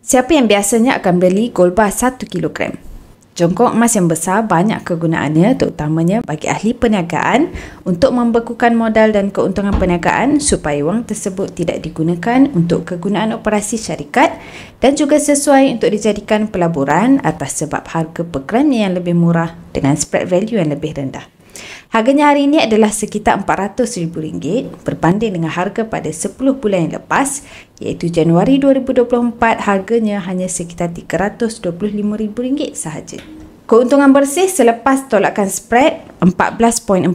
Siapa yang biasanya akan beli gold bar 1 kilogram? Jongkok emas yang besar banyak kegunaannya, terutamanya bagi ahli perniagaan untuk membekukan modal dan keuntungan perniagaan supaya wang tersebut tidak digunakan untuk kegunaan operasi syarikat dan juga sesuai untuk dijadikan pelaburan atas sebab harga per gramnya yang lebih murah dengan spread value yang lebih rendah. Harganya hari ini adalah sekitar RM400,000 berbanding dengan harga pada 10 bulan yang lepas, iaitu Januari 2024 harganya hanya sekitar RM325,000 sahaja. Keuntungan bersih selepas tolakan spread 14.4%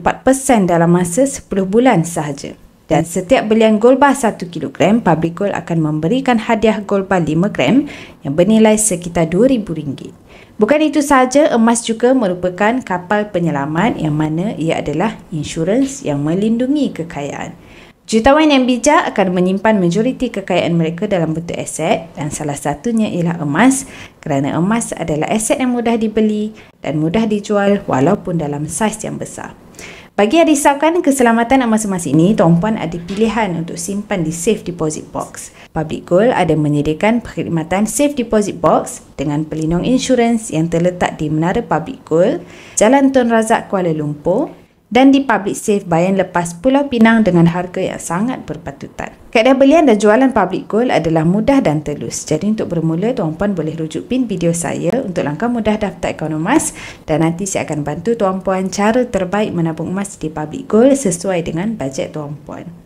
dalam masa 10 bulan sahaja. Dan setiap belian gold bar 1 kilogram, Public Gold akan memberikan hadiah gold bar 5 gram yang bernilai sekitar RM2,000. Bukan itu sahaja, emas juga merupakan kapal penyelamat yang mana ia adalah insurans yang melindungi kekayaan. Jutawan yang bijak akan menyimpan majoriti kekayaan mereka dalam bentuk aset dan salah satunya ialah emas kerana emas adalah aset yang mudah dibeli dan mudah dijual walaupun dalam saiz yang besar. Bagi yang risaukan keselamatan emas-emas ini, tuan-puan ada pilihan untuk simpan di safe deposit box. Public Gold ada menyediakan perkhidmatan safe deposit box dengan pelindung insurans yang terletak di Menara Public Gold, Jalan Tun Razak, Kuala Lumpur dan di Public Safe Bayan Lepas Pulau Pinang dengan harga yang sangat berpatutan. Kaedah belian dan jualan Public Gold adalah mudah dan telus. Jadi untuk bermula, tuan-puan boleh rujuk pin video saya untuk langkah mudah daftar akaun emas dan nanti saya akan bantu tuan-puan cara terbaik menabung emas di Public Gold sesuai dengan bajet tuan-puan.